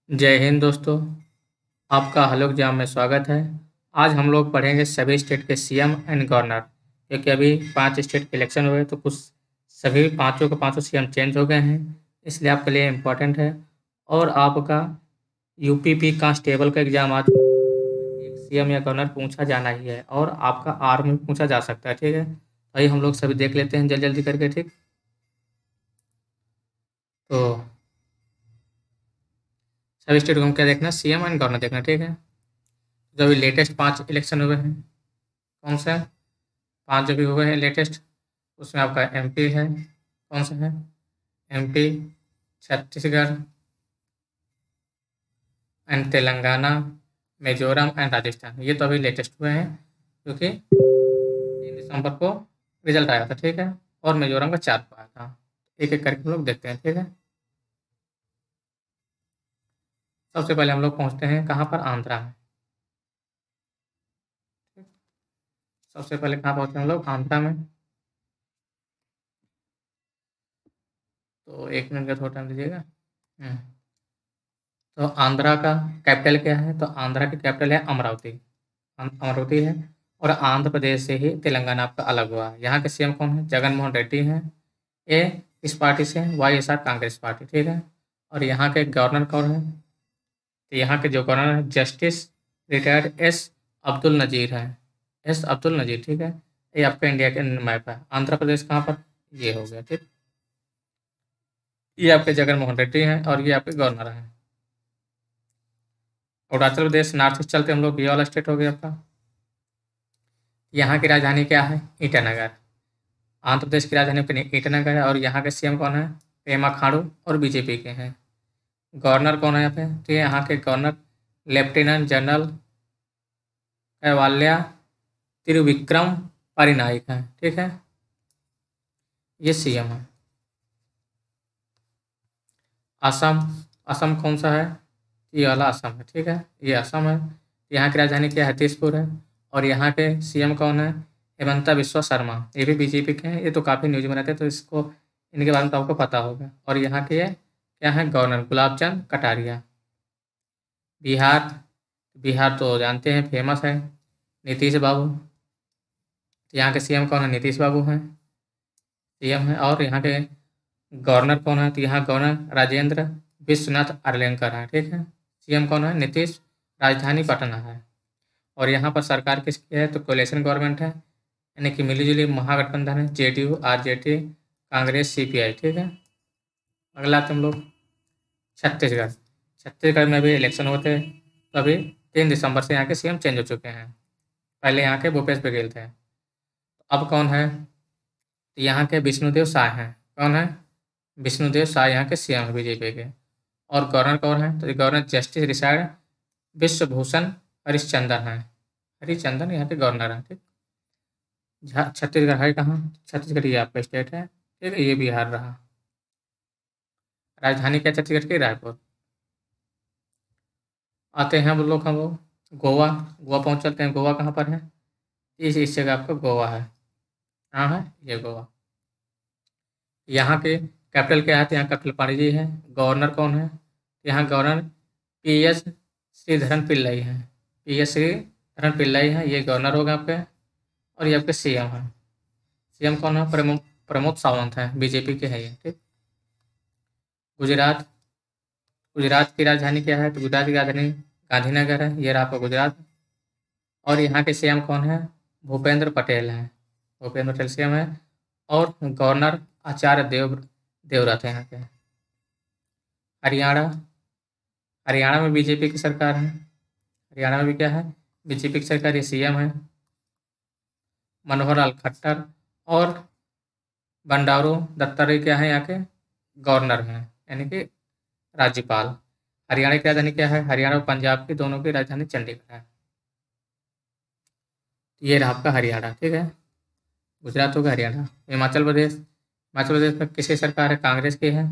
जय हिंद दोस्तों, आपका हलोक एग्जाम में स्वागत है। आज हम लोग पढ़ेंगे सभी स्टेट के सीएम एंड गवर्नर, क्योंकि अभी 5 स्टेट के इलेक्शन हुए तो कुछ सभी पाँचों के पाँचों सीएम चेंज हो गए हैं, इसलिए आपके लिए इम्पोर्टेंट है। और आपका यूपीपी कांस्टेबल का एग्जाम आज एक सीएम या गवर्नर पूछा जाना ही है और आपका आर्मी में पूछा जा सकता है, ठीक है। आइए हम लोग सभी देख लेते हैं जल्दी जल्दी करके, ठीक। तो सभी स्टेट को हम क्या देखना है, सीएम एंड गवर्नर देखना, ठीक है। जो अभी लेटेस्ट 5 इलेक्शन हुए हैं, कौन सा है? 5 जो भी हुए हैं लेटेस्ट, उसमें आपका एमपी है। कौन सा है? MP, Chhattisgarh and Telangana, Mizoram and Rajasthan. ये तो अभी लेटेस्ट हुए हैं, क्योंकि 3 दिसंबर को रिजल्ट आया था, ठीक है। और मिजोरम का 4 को आया था। एक एक करके हम लोग देखते हैं, ठीक है। सबसे पहले हम लोग पहुँचते हैं कहाँ पर? आंध्रा में। सबसे पहले कहाँ पहुँचते हैं हम लोग? आंध्रा में। तो 1 मिनट का थोड़ा टाइम दीजिएगा। तो आंध्रा का कैपिटल क्या है? तो आंध्रा की कैपिटल है अमरावती। अमरावती है। और आंध्र प्रदेश से ही तेलंगाना आपका अलग हुआ है। यहाँ के सीएम कौन है? जगन मोहन रेड्डी हैं। ये इस पार्टी से वाईएसआर कांग्रेस पार्टी, ठीक है। और यहाँ के गवर्नर कौन है? तो यहाँ के जो गवर्नर है justice retired S Abdul Nazeer है। एस अब्दुल नज़ीर, ठीक है। ये आपका इंडिया के मैप है। आंध्र प्रदेश कहाँ पर? ये हो गया, ठीक। ये आपके जगन मोहन रेड्डी हैं और ये आपके गवर्नर हैं। अरुणाचल प्रदेश नॉर्थ ईस्ट चलते हम लोग, ये वाला स्टेट हो गया आपका। यहाँ की राजधानी क्या है? ईटानगर। आंध्र प्रदेश की राजधानी अपनी ईटानगर है। और यहाँ के सीएम कौन है? पेमा खांडू और बीजेपी के हैं। गवर्नर कौन है यहाँ पे? तो यहाँ के गवर्नर लेफ्टिनेंट जनरल कैवाल्या तिरुविक्रम परिनायक हैं, ठीक है। ये सीएम है। असम। असम कौन सा है? ये वाला असम है, ठीक है। ये असम है। यहाँ की राजधानी क्या है? तेजपुर है। और यहाँ के सीएम कौन है? हेमंता बिस्वा शर्मा। ये भी बीजेपी के हैं। ये तो काफ़ी न्यूज में रहते हैं, तो इसको इनके बारे में तो आपको पता होगा। और यहाँ के क्या है? गवर्नर गुलाब चंद कटारिया। बिहार। बिहार तो जानते हैं, फेमस है, नीतीश बाबू। तो यहाँ के सीएम कौन है? नीतीश बाबू हैं, सीएम है। और यहाँ के गवर्नर कौन है? तो यहाँ गवर्नर राजेंद्र विश्वनाथ अर्लेंकर हैं, ठीक है। सीएम कौन है? नीतीश। राजधानी पटना है। और यहाँ पर सरकार किसकी है? तो कोलेशन गवर्नमेंट है, यानी कि मिली-जुली महागठबंधन है, जेडीयू, आरजेडी, कांग्रेस, सीपीआई, ठीक है। अगला आते हम लोग छत्तीसगढ़। छत्तीसगढ़ में भी इलेक्शन हुए थे, तो अभी 3 दिसंबर से यहाँ के सीएम चेंज हो चुके हैं। पहले यहाँ के भूपेश बघेल थे। अब कौन है? तो यहाँ के विष्णुदेव साय हैं। कौन है? विष्णुदेव साय यहाँ के सीएम है बीजेपी के। और गवर्नर कौन है? तो governor justice retired Vishwabhushan Harishchandran हैं। हरिचंदन यहाँ के गवर्नर हैं, ठीक। छत्तीसगढ़ है कहाँ? छत्तीसगढ़ ये आपका स्टेट है, ठीक है। ये बिहार रहा। राजधानी क्या छत्तीसगढ़ की? रायपुर। आते हैं हम लोग गोवा। गोवा पहुँच चलते हैं। गोवा कहाँ पर है? इस जगह आपका गोवा है। कहाँ है? ये गोवा। यहाँ के कैपिटल क्या है? तो यहाँ कैपिटल पणजी है। गवर्नर कौन है? यहाँ governor P S Sreedharan Pillai हैं। पी एस श्रीधरन पिल्लई हैं, ये गवर्नर होगा आपके। और ये आपके सीएम हैं। सीएम कौन है? प्रमोद सावंत हैं, बीजेपी के हैं ये, ठीक। गुजरात। गुजरात की राजधानी क्या है? तो गुजरात की राजधानी गांधीनगर है। ये रहा आपका गुजरात। और यहाँ के सीएम कौन है? भूपेंद्र पटेल हैं। भूपेंद्र पटेल सीएम है। और गवर्नर आचार्य देवव्रत हैं यहाँ के। हरियाणा। हरियाणा में बीजेपी की सरकार है। हरियाणा में भी क्या है? बीजेपी की सरकार। ये सीएम है मनोहर लाल खट्टर। और बंडारू दत्तात्रेय क्या है? यहाँ के गवर्नर हैं, यानी कि राज्यपाल। हरियाणा की राजधानी क्या है? हरियाणा और पंजाब की दोनों की राजधानी चंडीगढ़ है। ये रहा आपका हरियाणा, ठीक है। गुजरात होगा, हरियाणा। हिमाचल प्रदेश। हिमाचल प्रदेश में किसकी सरकार है? कांग्रेस की है।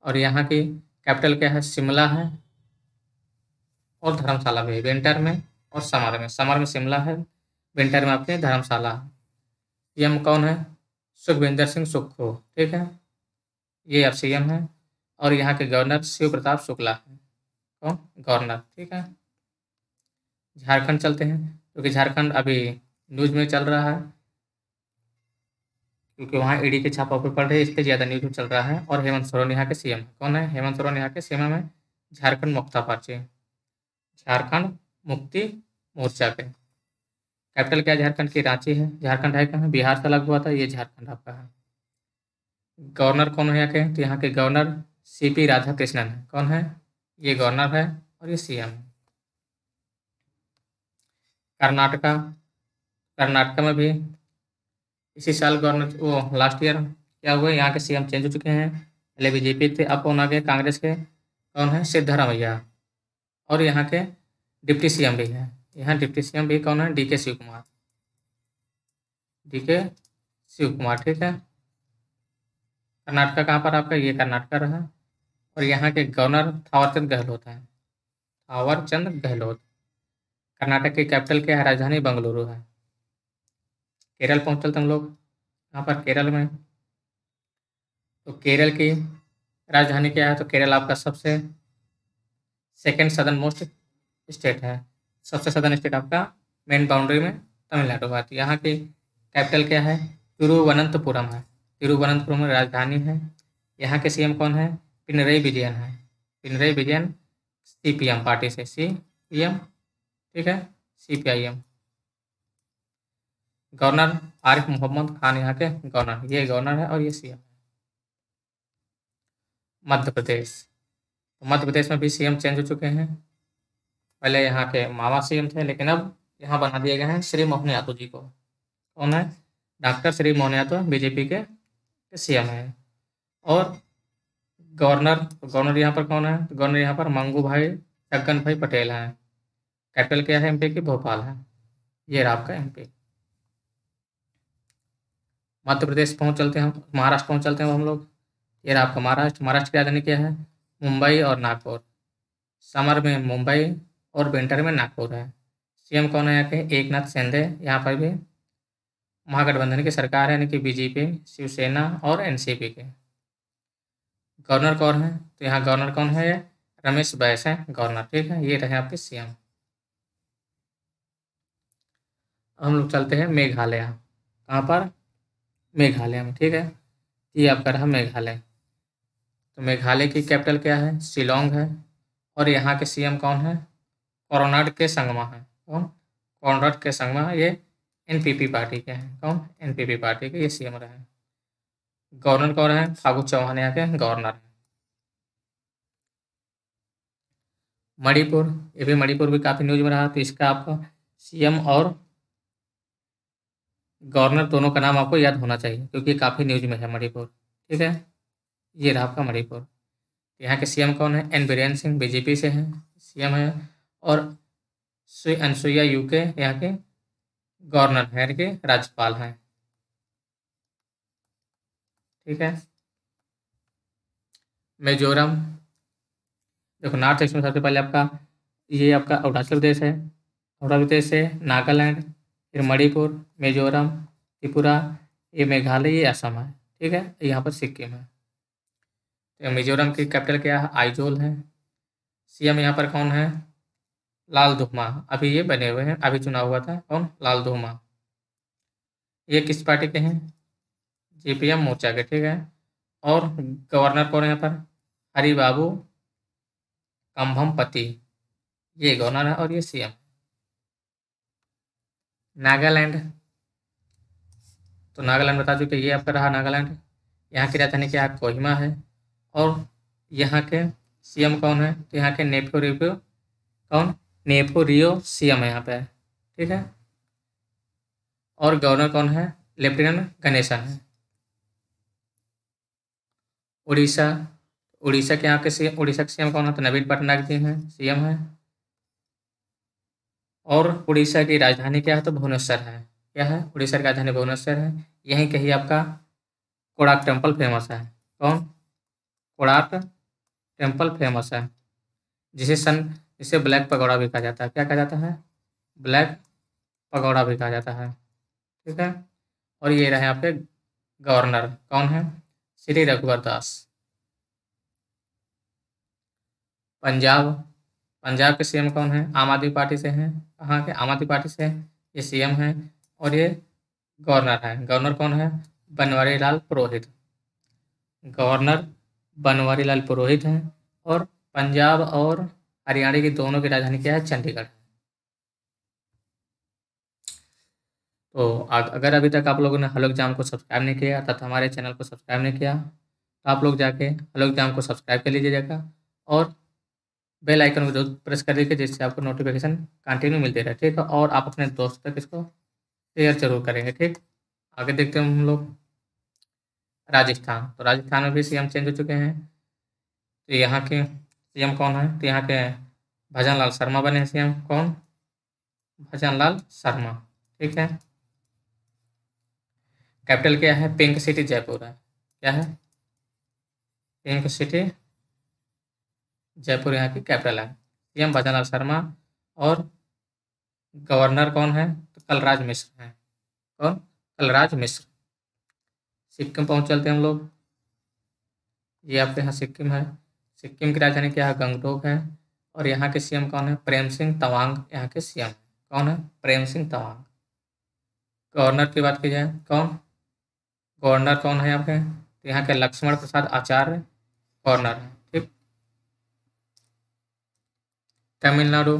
और यहाँ की कैपिटल क्या है? शिमला है। और धर्मशाला भी है, विंटर में और समर में। समर में शिमला है, विंटर में आपके धर्मशाला है। सीएम कौन है? सुखविंदर सिंह सुक्खू, ठीक है। ये अब सीएम है। और यहाँ के गवर्नर शिव प्रताप शुक्ला हैं। कौन? गवर्नर। ठीक है। झारखंड चलते हैं, क्योंकि झारखंड अभी न्यूज़ में चल रहा है, क्योंकि वहाँ ईडी के छापा पे पड़ रही है, इस पर ज़्यादा न्यूज़ में चल रहा है। और हेमंत सोरेन यहाँ के सीएम है। कौन है? हेमंत सोरेन यहाँ के सीएम है झारखंड मुक्ता पार्टी, झारखंड मुक्ति मोर्चा के। कैपिटल क्या है झारखंड की? रांची है। झारखंड है कहाँ? बिहार से अलग हुआ था, ये झारखंड आपका है। गवर्नर कौन है यहाँ के? तो यहाँ के गवर्नर सीपी राधाकृष्णन है। कौन है? ये गवर्नर है और ये सीएम है। कर्नाटका, कर्नाटका में भी इसी साल गवर्नर वो लास्ट ईयर क्या हुआ, यहाँ के सीएम चेंज हो चुके हैं। पहले बीजेपी थे, अब कौन आ गए? कांग्रेस के। कौन है? सिद्धरामैया। और यहाँ के डिप्टी सीएम भी है। यहाँ डिप्टी सीएम भी कौन है? डीके शिव कुमार। डीके शिव कुमार। ठीक है। कर्नाटका कहाँ पर आपका? ये कर्नाटका रहा। और यहाँ के गवर्नर थावरचंद गहलोत हैं। थावरचंद गहलोत। कर्नाटक की कैपिटल क्या है? राजधानी बंगलुरु है। केरल पहुँच चलते हम लोग। यहाँ पर केरल में, तो केरल की राजधानी क्या है? तो केरल आपका सबसे सेकंड सदर्न मोस्ट स्टेट है। सबसे सदर्न स्टेट आपका मेन बाउंड्री में तमिलनाडु आती है। यहाँ की कैपिटल क्या है? तिरुवनंतपुरम है। तिरुवनंतपुरम में राजधानी है। यहाँ के सीएम कौन है? पिनरई विजयन है। पिनरई विजयन सीपीएम पार्टी से, सीपीएम। ठीक है, सीपीआईएम। गवर्नर आरिफ मोहम्मद खान यहाँ के गवर्नर, ये गवर्नर है और ये सीएम है। मध्य प्रदेश, तो मध्य प्रदेश में भी सीएम चेंज हो चुके हैं। पहले यहाँ के मामा सीएम थे, लेकिन अब यहाँ बना दिए गए हैं श्री मोहन यादव जी को। कौन है? डॉक्टर श्री मोहन यादव बीजेपी के सीएम है। और गवर्नर यहाँ पर कौन है? गवर्नर यहाँ पर मंगू भाई छगन भाई पटेल हैं। कैपिटल क्या है एमपी की? भोपाल है। ये रहा आपका एमपी। मध्य प्रदेश पहुंच चलते हैं हम, महाराष्ट्र पहुंच चलते हैं हम लोग। ये रहा आपका महाराष्ट्र। महाराष्ट्र की राजधानी क्या है? मुंबई और नागपुर। समर में मुंबई और विंटर में नागपुर है। सीएम कौन है यहाँ के? एकनाथ शिंदे। यहाँ पर भी महागठबंधन की सरकार है, यानी कि बीजेपी, शिवसेना और एनसीपी के। गवर्नर कौन है? तो यहाँ गवर्नर कौन है? रमेश बैस है गवर्नर। ठीक है, ये रहे आपके सीएम। हम लोग चलते हैं मेघालय। कहाँ पर? मेघालय में। ठीक है, ये आपका रहा मेघालय। तो मेघालय की कैपिटल क्या है? शिलोंग है। और यहाँ के सीएम कौन है? कोनराड के संगमा है। कौन? कोनराड के संगमा, ये एनपीपी पार्टी के हैं। कौन? एनपीपी पार्टी के ये सीएम रहे। गवर्नर कौन है? फागू चौहान यहाँ के गवर्नर हैं। मणिपुर, ये भी मणिपुर भी काफ़ी न्यूज में रहा, तो इसका आपका सीएम और गवर्नर दोनों का नाम आपको याद होना चाहिए, क्योंकि काफ़ी न्यूज में है मणिपुर। ठीक है, ये रहा आपका मणिपुर। यहाँ के सीएम कौन है? एन बीरेन सिंह, बीजेपी से हैं, सीएम है। और श्री अनसुईया यूके यहाँ के गवर्नर हैं, यानी कि राज्यपाल हैं। ठीक है। मिजोरम, देखो नॉर्थ ईस्ट में सबसे पहले आपका ये आपका अरुणाचल प्रदेश है। अरुणाचल प्रदेश से नागालैंड, फिर मणिपुर, मिजोरम, त्रिपुरा, ये मेघालय, ये असम है। ठीक है, यहाँ पर सिक्किम है। तो मिजोरम की कैपिटल क्या है? आइजोल है। सीएम यहाँ पर कौन है? लाल दुहमा। अभी ये बने हुए हैं, अभी चुनाव हुआ था। कौन? लाल दुहमा। ये किस पार्टी के हैं? जीपीएम मोर्चा के। ठीक है। और गवर्नर कौन है यहाँ पर? हरिबाबू कंभमपति, ये गवर्नर है और ये सीएम। नागालैंड, तो नागालैंड बता चुके, ये आपका रहा नागालैंड। यहाँ की राजधानी क्या है? कोहिमा है। और यहाँ के सीएम कौन है? तो यहाँ के नेपो रियो, कौन? नेपो रियो सीएम है यहाँ पे। ठीक है। और गवर्नर कौन है? लेफ्टिनेंट गणेशन है। उड़ीसा, उड़ीसा के यहाँ के सीएम, उड़ीसा के सीएम कौन है? तो नवीन पटनायक जी हैं, सीएम है। और उड़ीसा की राजधानी क्या है? तो भुवनेश्वर है। क्या है? उड़ीसा की राजधानी भुवनेश्वर है। यहीं कहीं आपका कोणार्क टेम्पल फेमस है। कौन? कोणार्क टेम्पल फेमस है, जिसे ब्लैक पगोड़ा भी कहा जाता है। क्या कहा जाता है? ब्लैक पगोड़ा भी कहा जाता है। ठीक है। और ये रहे आपके गवर्नर, कौन है? श्री रघुवर दास। पंजाब, पंजाब के सीएम कौन है? आम आदमी पार्टी से हैं। कहाँ के? आम आदमी पार्टी से ये सीएम है। और ये गवर्नर है। गवर्नर कौन है? बनवारी लाल पुरोहित। गवर्नर बनवारी लाल पुरोहित हैं। और पंजाब और हरियाणा की दोनों की राजधानी क्या है? चंडीगढ़। तो अगर अभी तक आप लोगों ने हलो एग्जाम को सब्सक्राइब नहीं किया तथा हमारे चैनल को सब्सक्राइब नहीं किया तो आप लोग जाके हलो एग्जाम को सब्सक्राइब कर लीजिएगा और बेल आइकन को जरूर प्रेस कर दीजिए जिससे आपको नोटिफिकेशन कंटिन्यू मिलते रहे, ठीक है। और आप अपने दोस्त तक इसको शेयर जरूर करेंगे, ठीक। आगे देखते हैं हम लोग राजस्थान। तो राजस्थान में भी सीएम चेंज हो चुके हैं। तो यहाँ के सीएम कौन है? तो यहाँ के भजन लाल शर्मा बने हैं सीएम। कौन? भजन लाल शर्मा, ठीक है। कैपिटल क्या है? पिंक सिटी जयपुर है। क्या है? पिंक सिटी जयपुर यहाँ की कैपिटल है। सीएम भजन लाल शर्मा और गवर्नर कौन है? तो कलराज मिश्र हैं। कौन? कलराज मिश्र। सिक्किम पहुंच चलते हैं हम लोग। ये आपके यहाँ सिक्किम है। सिक्किम की राजधानी क्या है? गंगटोक है। और यहाँ के सीएम कौन है? प्रेम सिंह तवांग यहाँ के सीएम। कौन है? प्रेम सिंह तवांग। गवर्नर की बात की जाए, कौन गवर्नर कौन है यहाँ पे? तो यहाँ के लक्ष्मण प्रसाद आचार्य गवर्नर है, ठीक। तमिलनाडु,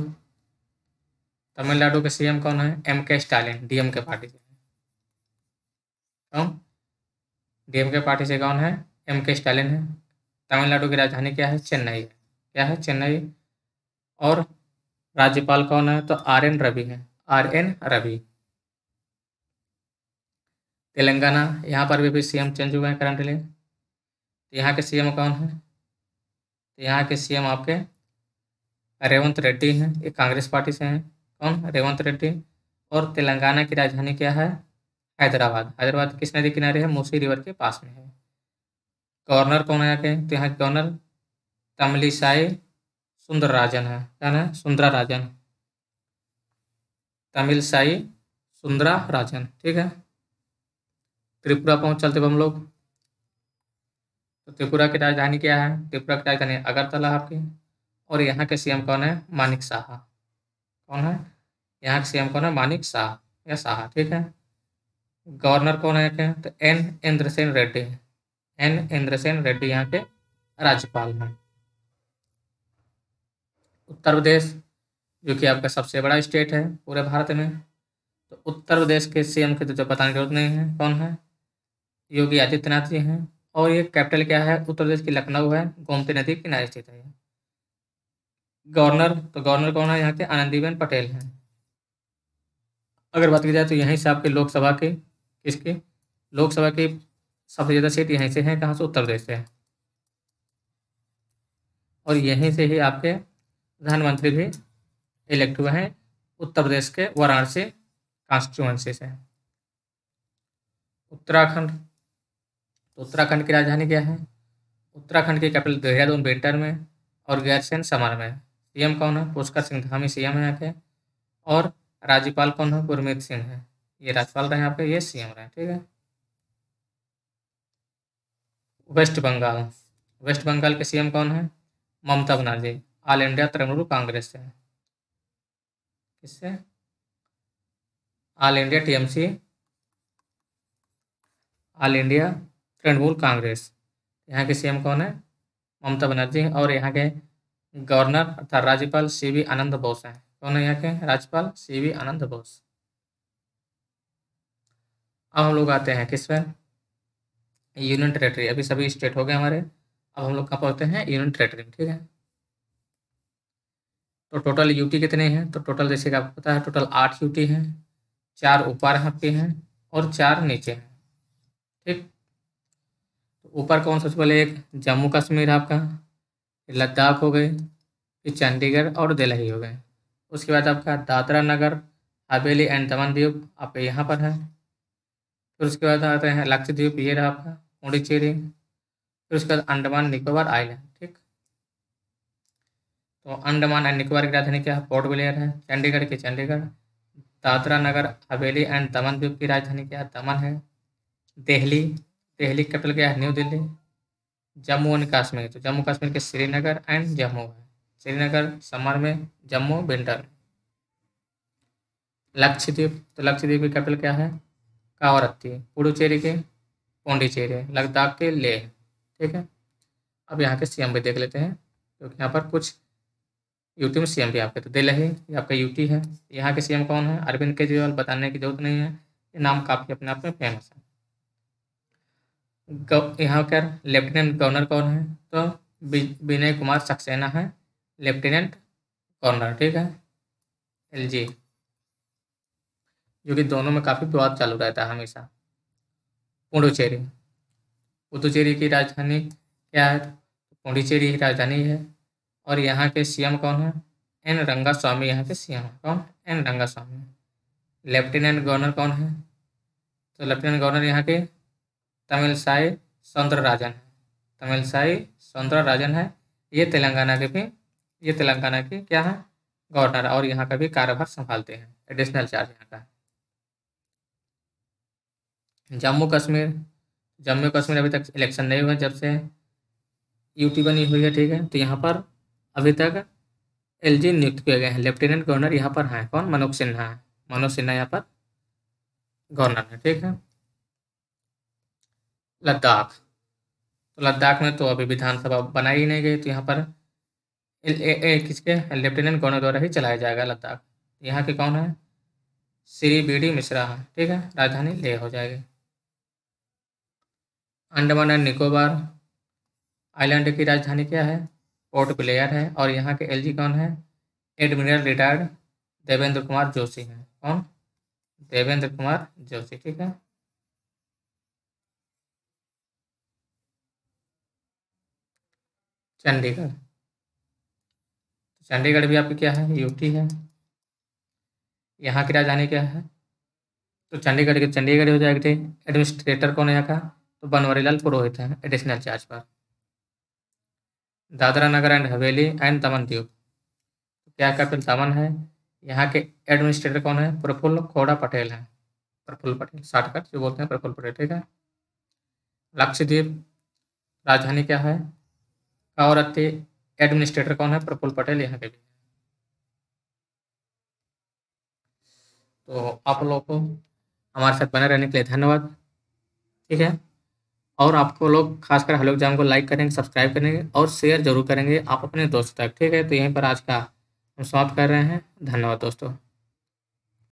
तमिलनाडु के सीएम कौन है? MK स्टालिन, डीएमके पार्टी से। कौन? डीएमके पार्टी से कौन है? MK स्टालिन है। तमिलनाडु की राजधानी क्या है? चेन्नई है। क्या है? चेन्नई। और राज्यपाल कौन है? तो RN रवि है। RN रवि। तेलंगाना, यहाँ पर भी सीएम चेंज हुए हैं करंटली। यहाँ के सीएम कौन है? तो यहाँ के सीएम आपके रेवंत रेड्डी हैं। ये कांग्रेस पार्टी से हैं। कौन? रेवंत रेड्डी। और तेलंगाना की राजधानी क्या है? हैदराबाद। हैदराबाद किस नदी किनारे है? मूसी रिवर के पास में है। गवर्नर कौन है यहाँ के? तो यहाँ के गवर्नर तमिलिसाई सुंदरराजन है। क्या है? सुंदराराजन। तमिलसाई सुंदराराजन, ठीक है। त्रिपुरा पहुंच चलते हम लोग। तो त्रिपुरा की राजधानी क्या है? त्रिपुरा की राजधानी अगरतला आपकी। और यहाँ के सीएम कौन है? मानिक साहा। कौन है? यहाँ के सीएम कौन है? मानिक शाह या शाह, ठीक है। गवर्नर कौन है क्या? तो N इंद्रसेन रेड्डी। N इंद्रसेन रेड्डी यहाँ के राज्यपाल हैं। उत्तर प्रदेश, जो कि आपका सबसे बड़ा स्टेट है पूरे भारत में। तो उत्तर प्रदेश के सीएम की तो बताने की जरूरत नहीं है। कौन है? योगी आदित्यनाथ जी हैं। और ये कैपिटल क्या है? उत्तर प्रदेश की लखनऊ है। गोमती नदी के किनारे स्थित है। गवर्नर, तो गवर्नर कौन है? यहाँ के आनंदीबेन पटेल हैं। अगर बात की जाए तो यहीं से आपके लोकसभा की, किसकी? लोकसभा की सबसे ज़्यादा सीट यहीं से है। कहाँ से? उत्तर प्रदेश से है। और यहीं से ही आपके प्रधानमंत्री भी इलेक्ट हुए हैं, उत्तर प्रदेश के वाराणसी कॉन्स्टिट्यूएंसी से। उत्तराखंड, तो उत्तराखंड की राजधानी क्या है? उत्तराखंड की कैपिटल देहरादून विंटर में और गैरसैंण समर में। सीएम कौन है? पुष्कर सिंह धामी सीएम है यहाँ के। और राज्यपाल कौन है? गुरमीत सिंह है। ये राज्यपाल रहे यहाँ पे, ये सीएम रहे, ठीक है। वेस्ट बंगाल, वेस्ट बंगाल के सीएम कौन है? ममता बनर्जी, ऑल इंडिया तृणमूल कांग्रेस से। किससे? All India TMC, all India Trinamool Congress. यहाँ के सीएम कौन है? ममता बनर्जी। और यहाँ के गवर्नर अर्थात राज्यपाल CV आनंद बोस हैं। कौन है यहाँ के राज्यपाल? CV आनंद बोस। अब हम लोग आते हैं किस पर? Union territory. अभी सभी स्टेट हो गए हमारे। अब हम लोग कहाँ पहुँचते हैं? यूनियन टेरेटरी में, ठीक है। तो टोटल यूटी कितने हैं? तो टोटल जैसे कि आपको पता है टोटल 8 यूटी हैं। 4 ऊपर आपके हैं और 4 नीचे हैं, ठीक। तो ऊपर कौन सबसे पहले? एक जम्मू कश्मीर आपका, फिर लद्दाख हो गए, फिर चंडीगढ़ और दिल्ली हो गए। उसके बाद आपका दादरा नगर हवेली एंड दमन दीव आपके यहाँ पर है। फिर उसके बाद आते हैं लक्षद्वीप, ये रहा आपका पुडुचेरी। फिर उसके बाद अंडमान निकोबार आइलैंड, ठीक। तो अंडमान एंड निकोबार की राजधानी क्या है? पोर्ट ब्लेयर है। चंडीगढ़ की चंडीगढ़। दादरा नगर हवेली एंड दमन द्वीप की राजधानी क्या है? दमन है। दिल्ली, दिल्ली की कैपिटल क्या है? न्यू दिल्ली। जम्मू एंड कश्मीर, तो जम्मू कश्मीर के श्रीनगर एंड जम्मू है। श्रीनगर समर में, जम्मू विंटर में। लक्षद्वीप, तो लक्षद्वीप की कैपिटल क्या है? कावरत्ती। पुडुचेरी के पौंडीचेरी, लद्दाख के लेह। ठीक है, अब यहाँ के सीएम भी देख लेते हैं, क्योंकि यहाँ पर कुछ यूटी में सीएम भी आपके, तो दिल्ली ये आपका यूटी है। यहाँ के सीएम कौन है? अरविंद केजरीवाल, बताने की जरूरत नहीं है, ये नाम काफ़ी अपने आप में फेमस है। यहाँ का लेफ्टिनेंट गवर्नर कौन है? तो विनय कुमार सक्सेना है लेफ्टिनेंट गवर्नर। ठीक है, एलजी, जो कि दोनों में काफ़ी विवाद चालू रहता है हमेशा। पुडुचेरी, पुदुचेरी की राजधानी क्या है? पुडुचेरी की राजधानी है। और यहाँ के सीएम कौन है? एन रंगास्वामी यहाँ के सीएम है। कौन? एन रंगास्वामी। लेफ्टिनेंट गवर्नर कौन है? तो लेफ्टिनेंट गवर्नर यहाँ के तमिलसाई सौंदरराजन है। तमिलसाई सौंदरराजन है। ये तेलंगाना की क्या है? गवर्नर, और यहाँ का भी कार्यभार संभालते हैं। एडिशनल चार्ज यहाँ का है। जम्मू कश्मीर अभी तक इलेक्शन नहीं हुआ जब से यूटी बनी हुई है। ठीक है, तो यहाँ पर अभी तक एलजी नियुक्त किए गए हैं। लेफ्टिनेंट गवर्नर यहाँ पर हैं कौन? मनोज सिन्हा है। मनोज सिन्हा यहाँ पर गवर्नर है। ठीक है, लद्दाख, तो लद्दाख में तो अभी विधानसभा बनाई ही नहीं गई, तो यहाँ पर किसके लेफ्टिनेंट गवर्नर द्वारा ही चलाया जाएगा लद्दाख। यहाँ के कौन है? श्री बी.डी. मिश्रा है। ठीक है, राजधानी लेह हो जाएगी। अंडमान एंड निकोबार आइलैंड की राजधानी क्या है? पोर्ट ब्लेयर है। और यहाँ के एलजी कौन है? एडमिरल रिटायर्ड देवेंद्र कुमार जोशी हैं। कौन? देवेंद्र कुमार जोशी। ठीक है, चंडीगढ़, चंडीगढ़ भी आपकी क्या है? यूटी है। यहाँ की राजधानी क्या है? तो चंडीगढ़ हो जाएगी। ठीक, एडमिनिस्ट्रेटर कौन है यहाँ का? तो बनवारीलाल पुरोहित है एडिशनल चार्ज पर। Dadra Nagar and Haveli and Daman Diu, तो क्या कैपिटल दमन है। यहाँ के एडमिनिस्ट्रेटर कौन है? प्रफुल्ल खोड़ा पटेल है। प्रफुल्ल पटेल, शॉर्टकट जो बोलते हैं प्रफुल्ल पटेल। ठीक है, लक्षद्वीप राजधानी क्या है? कावरत्ती। एडमिनिस्ट्रेटर कौन है? प्रफुल्ल पटेल यहाँ के भी। तो आप लोगों को हमारे साथ बने रहने के लिए धन्यवाद। ठीक है, और आपको लोग खासकर हेलो एग्जाम को लाइक करेंगे, सब्सक्राइब करेंगे और शेयर जरूर करेंगे आप अपने दोस्तों तक। ठीक है, तो यहीं पर आज का हम समाप्त कर रहे हैं। धन्यवाद दोस्तों।